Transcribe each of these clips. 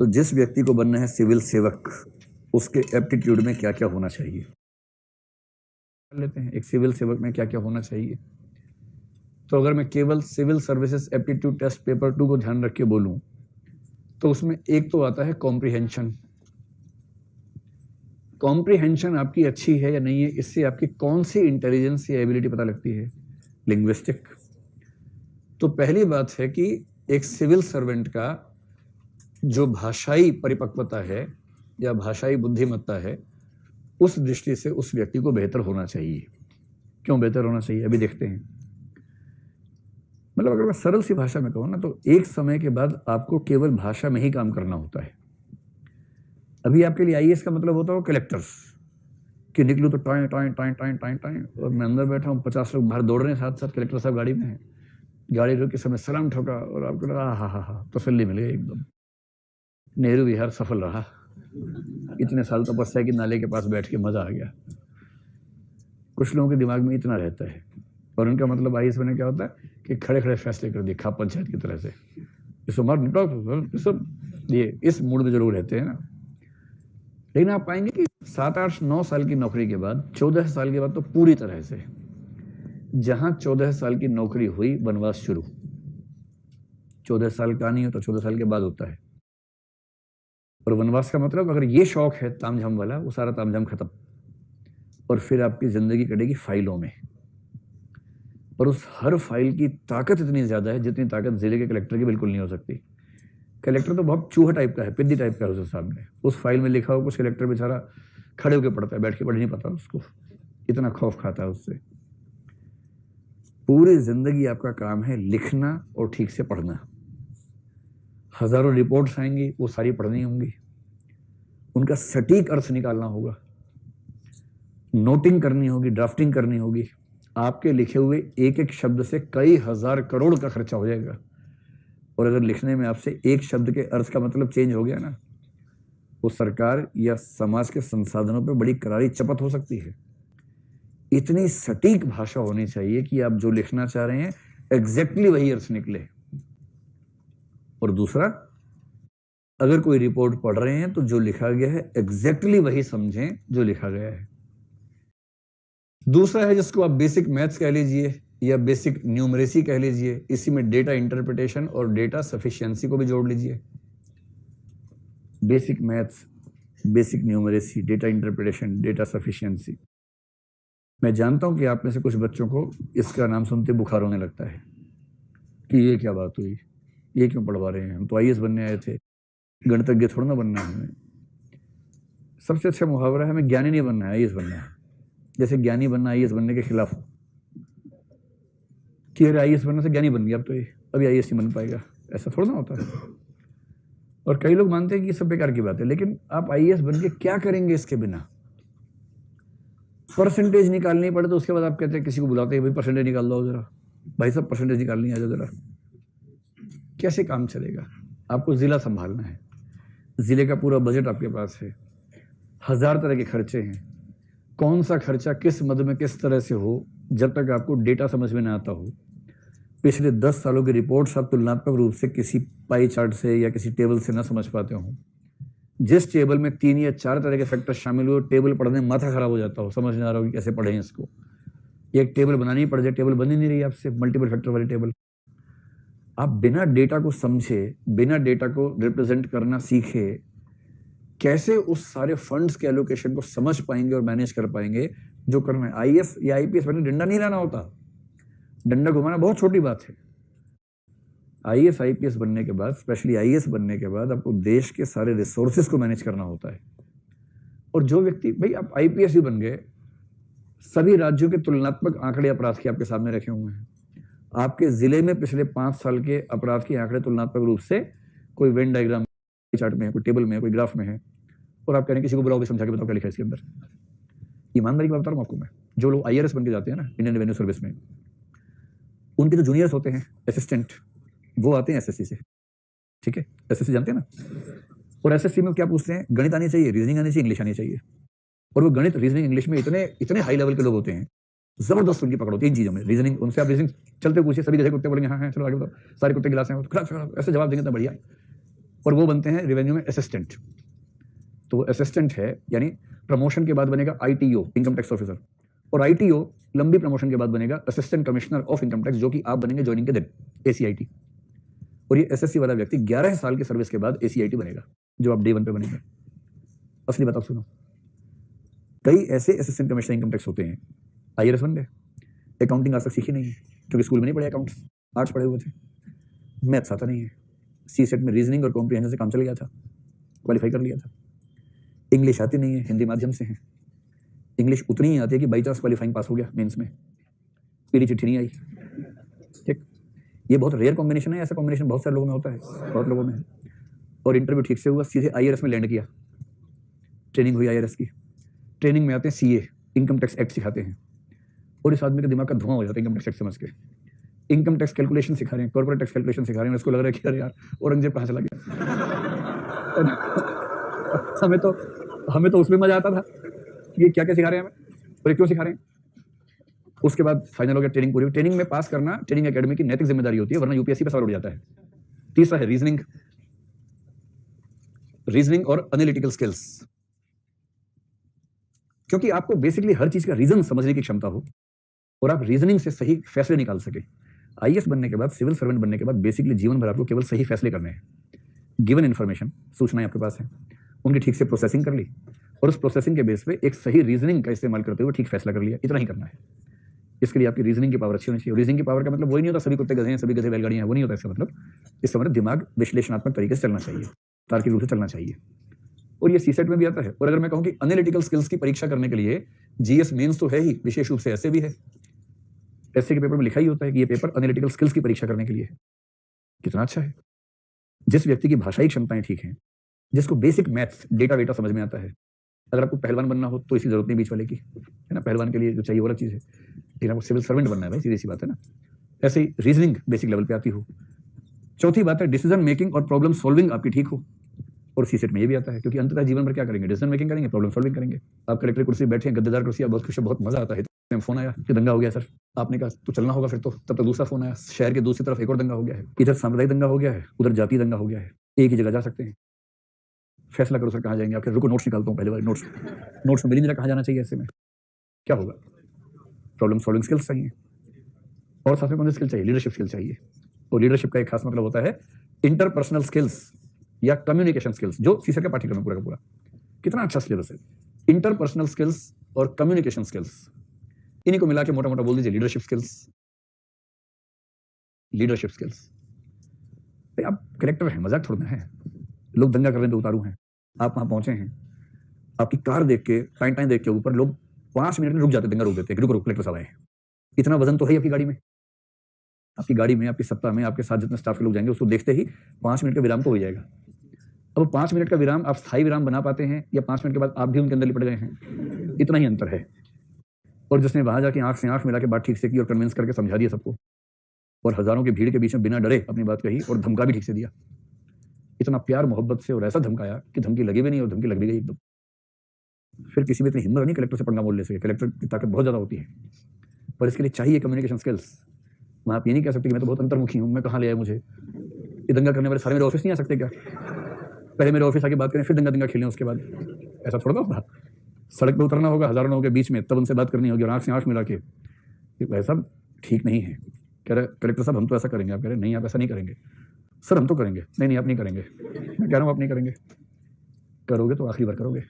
तो जिस व्यक्ति को बनना है सिविल सेवक, उसके एप्टीट्यूड में क्या क्या होना चाहिए लेते हैं। एक सिविल सेवक में क्या क्या होना चाहिए। तो अगर मैं केवल civil services aptitude test paper 2 को ध्यान रख के बोलूं तो उसमें एक तो आता है कॉम्प्रिहेंशन। कॉम्प्रिहेंशन आपकी अच्छी है या नहीं है, इससे आपकी कौन सी इंटेलिजेंस या एबिलिटी पता लगती है। लिंग्विस्टिक। तो पहली बात है कि एक सिविल सर्वेंट का जो भाषाई परिपक्वता है या भाषाई बुद्धिमत्ता है, उस दृष्टि से उस व्यक्ति को बेहतर होना चाहिए। क्यों बेहतर होना चाहिए, अभी देखते हैं। मतलब अगर मैं सरल सी भाषा में कहूँ ना, तो एक समय के बाद आपको केवल भाषा में ही काम करना होता है। अभी आपके लिए आईएएस का मतलब होता है कलेक्टर्स, कि निकलूँ तो time time time time time time, और मैं अंदर बैठा हूँ, 50 लोग बाहर दौड़ रहे हैं, साथ साथ कलेक्टर साहब गाड़ी में हैं, गाड़ी रोक के समय सलाम ठोका और आपको लगा हा तसल्ली मिल गई एकदम, नेहरू विहार सफल रहा, इतने साल तपस्या की नाले के पास बैठ के मजा आ गया। कुछ लोगों के दिमाग में इतना रहता है, और उनका मतलब आईएएस में क्या होता है कि खड़े खड़े फैसले कर दिए, खाप पंचायत की तरह से, सब ये इस मूड में जरूर रहते हैं ना। लेकिन आप पाएंगे कि 7, 8, 9 साल की नौकरी के बाद, 14 साल के बाद तो पूरी तरह से, जहां 14 साल की नौकरी हुई, वनवास शुरू। 14 साल का नहीं हो तो 14 साल के बाद होता है। और वनवास का मतलब, अगर ये शौक है तामझाम वाला, वो सारा तामझाम खत्म, और फिर आपकी जिंदगी कटेगी फाइलों में। और उस हर फाइल की ताकत इतनी ज्यादा है जितनी ताकत जिले के कलेक्टर की बिल्कुल नहीं हो सकती। कलेक्टर तो बहुत चूहा टाइप का है, पिद्दी टाइप का है उसके सामने। उस फाइल में लिखा हो कुछ, कलेक्टर बेचारा खड़े होकर पढ़ता है, बैठ के पढ़ नहीं पाता उसको, इतना खौफ खाता है उससे। पूरी जिंदगी आपका काम है लिखना और ठीक से पढ़ना। हजारों रिपोर्ट्स आएंगी, वो सारी पढ़नी होंगी, उनका सटीक अर्थ निकालना होगा, नोटिंग करनी होगी, ड्राफ्टिंग करनी होगी। आपके लिखे हुए एक एक शब्द से कई हजार करोड़ का खर्चा हो जाएगा। और अगर लिखने में आपसे एक शब्द के अर्थ का मतलब चेंज हो गया ना, वो सरकार या समाज के संसाधनों पे बड़ी करारी चपत हो सकती है। इतनी सटीक भाषा होनी चाहिए कि आप जो लिखना चाह रहे हैं एग्जैक्टली वही अर्थ निकले। और दूसरा, अगर कोई रिपोर्ट पढ़ रहे हैं तो जो लिखा गया है एग्जैक्टली वही समझें जो लिखा गया है। दूसरा है जिसको आप बेसिक मैथ्स कह लीजिए या बेसिक न्यूमरेसी कह लीजिए, इसी में डेटा इंटरप्रिटेशन और डेटा सफिशिएंसी को भी जोड़ लीजिए। Basic maths, basic numeracy, data interpretation, data sufficiency. मैं जानता हूं कि आप में से कुछ बच्चों को इसका नाम सुनते बुखार होने लगता है कि ये क्या बात हुई, ये क्यों पढ़वा रहे हैं, हम तो आईएएस बनने आए थे, गणितज्ञ थोड़ा ना बनना है हमें। सबसे अच्छा मुहावरा है, हमें ज्ञानी नहीं बनना है, आईएएस बनना है। जैसे ज्ञानी बनना आईएएस बनने के खिलाफ हो कि अरे आईएएस बनने से ज्ञानी बन गया, अब तो ये अभी आईएएस नहीं बन पाएगा, ऐसा थोड़ा ना होता है। और कई लोग मानते हैं कि सब बेकार की बात है, लेकिन आप आईएएस बन के क्या करेंगे इसके बिना। परसेंटेज निकालनी पड़े तो उसके बाद आप कहते हैं, किसी को बुलाते हैं, भाई परसेंटेज निकाल दो जरा, भाई सब परसेंटेज निकालनी आ जाओ जरा। कैसे काम चलेगा। आपको जिला संभालना है, जिले का पूरा बजट आपके पास है, 1000 तरह के खर्चे हैं, कौन सा खर्चा किस मद में किस तरह से हो, जब तक आपको डेटा समझ में ना आता हो। पिछले 10 सालों की रिपोर्ट्स आप तुलनात्मक रूप से किसी पाई चार्ट से या किसी टेबल से ना समझ पाते हो। जिस टेबल में 3 या 4 तरह के फैक्टर शामिल हुए, टेबल पढ़ने में माथा खराब हो जाता हो, समझ नहीं आ रहा हो कि कैसे पढ़ें इसको। एक टेबल बनानी पड़ जाए, टेबल बन ही नहीं रही आपसे, मल्टीपल फैक्टर वाली टेबल। आप बिना डेटा को समझे, बिना डेटा को रिप्रेजेंट करना सीखे, कैसे उस सारे फंड्स के एलोकेशन को समझ पाएंगे और मैनेज कर पाएंगे जो करना है। आईएएस या आईपीएस बनने डंडा नहीं लाना होता, डंडा घुमाना बहुत छोटी बात है। आईएएस आईपीएस बनने के बाद, स्पेशली आईएएस बनने के बाद, आपको देश के सारे रिसोर्सेज को मैनेज करना होता है। और जो व्यक्ति, भाई आप आईपीएस भी बन गए, सभी राज्यों के तुलनात्मक आंकड़े अपराध के आपके सामने रखे हुए हैं। आपके जिले में पिछले 5 साल के अपराध के आंकड़े तुलनात्मक रूप से कोई वेन डायग्राम चार्ट में है, कोई टेबल में है, कोई ग्राफ में है, और आप कह रहे हैं किसी को बुलाओ भी समझा के बताओ क्या लिखा है इसके अंदर। ईमानदारी की बात बता रहा हूं आपको मैं, जो लोग आईआरएस बन के जाते हैं ना इंडियन रेवेन्यू सर्विस में, उनके जो जूनियर्स होते हैं असिस्टेंट, वो आते हैं एसएससी से, ठीक है, एसएससी जानते हैं ना। और एसएससी में क्या पूछते हैं, गणित आनी चाहिए, रीजनिंग आनी चाहिए, इंग्लिश आनी चाहिए। और वो गणित, रीजनिंग, इंग्लिश में इतने हाई लेवल के लोग होते हैं, जबरदस्त उनकी पकड़ होती है इन चीजों में। रीजनिंग, उनसे आप रीजनिंग चलते पूछिए, सभी जगह कुत्ते बोलेंगे हाँ हाँ चलो आगे बताओ, सारे कुत्ते गिलास हैं, ऐसे जवाब देंगे तो बढ़िया। और वो बनते हैं रेवेन्यू में असिस्टेंट। तो वो असिस्टेंट है, यानी प्रमोशन के बाद बनेगा ITO, इनकम टैक्स ऑफिसर, और ITO लंबी प्रमोशन के बाद बनेगा assistant commissioner of income tax, जो कि आप बनेंगे ज्वाइनिंग के दिन, ACIT। और ये SSC वाला व्यक्ति 11 साल की सर्विस के बाद ACIT बनेगा, जो आप डे 1 पे बनेंगे। असली बात आप सुनो, कई ऐसे असिस्टेंट कमिश्नर इनकम टैक्स होते हैं, IRS बन गए, अकाउंटिंग आज तक सीखी नहीं है क्योंकि स्कूल में नहीं पढ़े, अकाउंट्स आर्ट्स पढ़े हुए थे, मैथ्स आता नहीं है, CSET में रीजनिंग और कॉम्प्रिहेंशन से काम चल गया था, क्वालिफाई कर लिया था। इंग्लिश आती नहीं है, हिंदी माध्यम से है, इंग्लिश उतनी ही आती है कि बाई चांस क्वालिफाइंग पास हो गया मेंस में, पीली चिट्ठी नहीं आई। ठीक, ये बहुत रेयर कॉम्बिनेशन है, ऐसा कॉम्बिनेशन बहुत सारे लोगों में होता है, बहुत लोगों में है। और इंटरव्यू ठीक से हुआ, सीधे IRS में लैंड किया, ट्रेनिंग हुई IRS की, ट्रेनिंग में आते हैं CA, इनकम टैक्स एक्ट सिखाते हैं, और इस आदमी के दिमाग का धुआं हो जाता है इनकम टैक्स एक्ट समझ के। इनकम टैक्स कैलकुलेशन सिखा रहे हैं, कॉर्पोरेट टैक्स कैलकुलेशन सिखा रहे हैं, उसको लग रहा है कि अरे यार औरंगजेब कहाँ चला गया। हमें तो उसमें मजा आता था, ये क्या क्या सिखा रहे हैं हमें और ये क्यों सिखा रहे हैं। उसके बाद फाइनल हो गया, ट्रेनिंग पूरी। ट्रेनिंग में पास करना ट्रेनिंग एकेडमी की नैतिक जिम्मेदारी होती है, वरना UPSC पे सवाल उठ जाता है। तीसरा है रीजनिंग और एनालिटिकल स्किल्स, क्योंकि आपको बेसिकली हर चीज का रीजन समझने की क्षमता हो और आप रीजनिंग से सही फैसले निकाल सके। IAS बनने के बाद, सिविल सर्वेंट बनने के बाद बेसिकली जीवन भर आपको केवल सही फैसले करने हैं। गिवन इन्फॉर्मेशन, सूचनाएं आपके पास है, उनकी ठीक से प्रोसेसिंग कर ली और उस प्रोसेसिंग के बेस पे एक सही रीजनिंग का इस्तेमाल करते हुए ठीक फैसला कर लिया, इतना ही करना है। इसके लिए आपकी रीजनिंग की पावर अच्छी होनी चाहिए। रीजनिंग की पावर का मतलब वही नहीं होता सभी कुत्ते गधे हैं, सभी गधे बैलगाड़ियां हैं, वो नहीं होता। इसका मतलब दिमाग विश्लेषणात्मक तरीके से चलना चाहिए, तार्किक रूप से चलना चाहिए। और ये CSET में भी आता है। और अगर मैं कहूँ कि एनालिटिकल स्किल्स की परीक्षा करने के लिए GS मेंस तो है ही, विशेष रूप से ऐसे भी है, ऐसे के पेपर में लिखा ही होता है कि ये पेपर एनालिटिकल स्किल्स की परीक्षा करने के लिए। कितना अच्छा है। जिस व्यक्ति की भाषाई क्षमताएं ठीक हैं, जिसको बेसिक मैथ्स डेटा वेटा समझ में आता है, अगर आपको पहलवान बनना हो तो इसकी जरूरत नहीं बीच वाले की, है ना। पहलवान के लिए जो चाहिए वो अलग चीज़ है, लेकिन आपको सिविल सर्वेंट बनना है भाई, सीधी सी बात है ना। ऐसे ही रीजनिंग बेसिक लेवल पे आती हो। चौथी बात है डिसीजन मेकिंग और प्रॉब्लम सॉल्विंग आपकी ठीक हो, और CSET में ये भी आता है, क्योंकि अंततः जीवन भर क्या करेंगे, डिसीजन मेकिंग करेंगे, प्रॉब्लम सॉल्विंग करेंगे। आप कलेक्टर कुर्सी बैठे हैं, गद्देदार कुर्सी, बहुत खुश है, बहुत मजा आता है। फोन आया कि दंगा हो गया सर, आपने कहा तो चलना होगा फिर तो, तब तक दूसरा फोन आया, शहर के दूसरी तरफ एक और दंगा हो गया है, इधर सांप्रदायिक दंगा हो गया है, उधर जाति दंगा हो गया है, एक ही जगह जा सकते हैं, फैसला करो सर कहाँ जाएंगे। आपके रुको नोट्स निकालता हूँ, पहले बार नोट्स में मिल नहीं रहा कहाँ जाना चाहिए, ऐसे में क्या होगा। प्रॉब्लम सॉल्विंग स्किल्स चाहिए, और साथ में कौन सी स्किल चाहिए, लीडरशिप स्किल चाहिए। और लीडरशिप का एक खास मतलब होता है इंटरपर्सनल स्किल्स या कम्युनिकेशन स्किल्स, जो CSET का पाठ्यक्रम पूरा का पूरा। कितना अच्छा सिलेबस है। इंटरपर्सनल स्किल्स और कम्युनिकेशन स्किल्स, इन्हीं को मिला के मोटा मोटा बोल दीजिए लीडरशिप स्किल्स। आप कलेक्टर हैं, मजाक थोड़ा है, लोग दंगा करने पे उतारू हैं, आप वहां पहुंचे हैं, आपकी कार देख के, टाइम देख के ऊपर लोग 5 मिनट में रुक जाते, दंगा रोक देते हैं, रुको कलेक्टर साहब आए हैं। इतना वजन तो है आपकी गाड़ी में, आपकी सत्ता में, आपके साथ जितने स्टाफ के लोग जाएंगे, उसको देखते ही 5 मिनट का विराम तो हो जाएगा। अब 5 मिनट का विराम आप स्थायी विराम बना पाते हैं, या 5 मिनट के बाद आप भी उनके अंदर लिपट गए हैं, इतना ही अंतर है। और जिसने वहां जाके आंख से आंख मिला के बात ठीक से की और कन्विंस करके समझा दिया सबको, और हजारों की भीड़ के बीच में बिना डरे अपनी बात कही और धमका भी ठीक से दिया, इतना प्यार मोहब्बत से और ऐसा धमकाया कि धमकी लगी भी नहीं और धमकी लग भी गई एकदम। फिर किसी में इतनी हिम्मत नहीं कलेक्टर से पंगा बोल ले सके, कलेक्टर की ताकत बहुत ज्यादा होती है, पर इसके लिए चाहिए कम्युनिकेशन स्किल्स। वहां आप ये नहीं कह सकते कि मैं तो बहुत अंतर्मुखी हूं, मैं कहाँ ले आया मुझे, ये दंगा करने वाले सारे मेरे ऑफिस नहीं आ सकते क्या, पहले मेरे ऑफिस आके बात करें, फिर दंगा खेलें उसके बाद, ऐसा थोड़ा होगा। सड़क पर उतरना होगा हजारों लोगों के बीच में, तब उनसे बात करनी होगी और आंख से आंख मिला के, ऐसा ठीक नहीं है। कह रहे कलेक्टर साहब हम तो ऐसा करेंगे, आप कह रहे नहीं आप ऐसा नहीं करेंगे। सर हम तो करेंगे, नहीं आप नहीं करेंगे। मैं कह रहा हूँ आप नहीं करेंगे, करोगे तो आखिरी बार करोगे,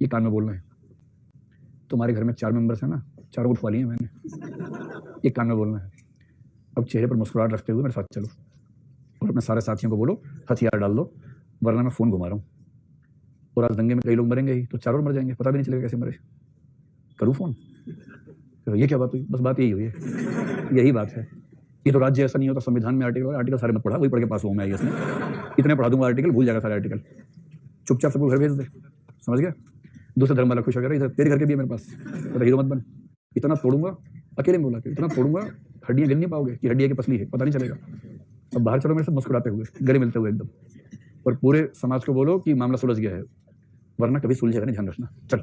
ये कान में बोलना है। तुम्हारे घर में 4 मेंबर्स हैं ना, चारों उठवा लिए मैंने, एक कान में बोलना है। अब चेहरे पर मुस्कुराहट रखते हुए मेरे साथ चलो और अपने सारे साथियों को बोलो हथियार डाल दो, वरना मैं फ़ोन घुमा रहा हूँ। और आज दंगे में कई लोग मरेंगे ही, तो चारों मर जाएंगे, पता भी नहीं चलेगा कैसे मरे। करूँ फ़ोन, तो ये क्या बात हुई, बस बात यही हुई है, यही बात है। ये तो राज्य ऐसा नहीं होता, संविधान में आर्टिकल सारे मत पढ़ा, वही पढ़ के पास हुआ मैं IAS में, इतने पढ़ा दूंगा आर्टिकल, भूल जाएगा सारे आर्टिकल, चुपचाप सबको घर भेज दे, समझ गया। दूसरे धर्म वाला खुश हो गया, इधर तेरे घर के भी है मेरे पास, तो हीरो मत बन, इतना तोड़ूंगा, अकेले में बोला कि इतना तोड़ूंगा हड्डियां गिन नहीं पाओगे कि हड्डियां की पसली है, पता नहीं चलेगा। अब बाहर चलो मेरे साथ मुस्कुराते हुए, गले मिलते हुए एकदम, और पूरे समाज को बोलो कि मामला सुलझ गया है, वरना कभी सुलझेगा नहीं, ध्यान रखना। चल,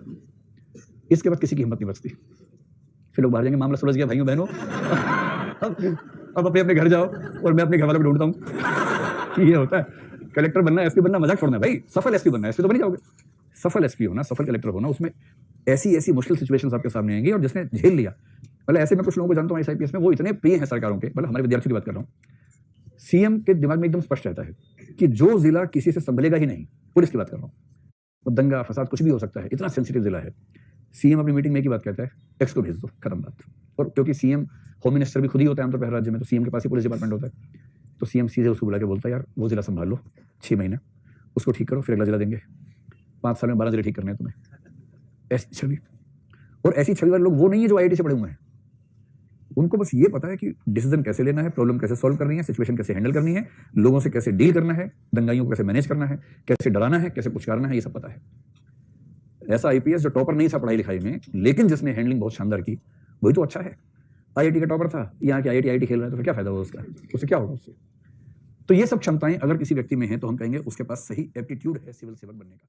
इसके बाद किसी की हिम्मत नहीं बचती, फिर लोग बाहर जाएंगे, मामला सुलझ गया भाइयों बहनों, अब अपने अपने घर जाओ और मैं अपने घर वालों को ढूंढता हूँ। ये होता है, कलेक्टर बनना, एसपी बनना मजाक छोड़ना है भाई, सफल एसपी बनना है, एसपी तो बन ही जाओगे। सफल एसपी होना, सफल कलेक्टर होना, उसमें ऐसी ऐसी मुश्किल सिचुएशंस आपके सामने आएंगी, और जिसने झेल लिया, मतलब ऐसे में कुछ लोगों को जानता हूँ IAS में, वो इतने प्रिय हैं सरकारों के, मतलब हमारे विद्यार्थियों की बात कर रहा हूँ, सीएम के दिमाग में एकदम स्पष्ट रहता है कि जो जिला किसी से संभलेगा ही नहीं, पुलिस की बात कर रहा हूँ, तो दंगा फसाद कुछ भी हो सकता है, इतना सेंसिटिव जिला है। सीएम अपनी मीटिंग में एक ही बात कहता है, एक्स को भेज दो, खत्म बात। और क्योंकि सीएम होम मिनिस्टर भी खुद ही होता है आमतौर पर हर राज्य में, तो सीएम के पास ही पुलिस डिपार्टमेंट होता है, तो सीएम सीधे उसको बुला के बोलता है, यार वो जिला संभाल लो 6 महीने, उसको ठीक करो, फिर अगला जिला देंगे, 5 साल में 12 जिले ठीक करने हैं तुम्हें। ऐसी छवि, और ऐसी छवि वाले लोग वो नहीं है जो IIT से पढ़े हुए हैं, उनको बस ये पता है कि डिसीजन कैसे लेना है, प्रॉब्लम कैसे सॉल्व करनी है, सिचुएशन कैसे हैंडल करनी है, लोगों से कैसे डील करना है, दंगाइयों को कैसे मैनेज करना है, कैसे डराना है, कैसे पुचकारना है, ये सब पता है। ऐसा IPS जो टॉपर नहीं था पढ़ाई लिखाई में, लेकिन जिसने हैंडलिंग बहुत शानदार की, वही तो अच्छा है। IIT का टॉपर था, यहाँ के IIT खेल रहा है, तो फिर क्या फायदा होगा उसका, उससे क्या होगा उससे। तो ये सब क्षमताएं अगर किसी व्यक्ति में हैं, तो हम कहेंगे उसके पास सही एप्टीट्यूड है सिविल सेवक बनने का।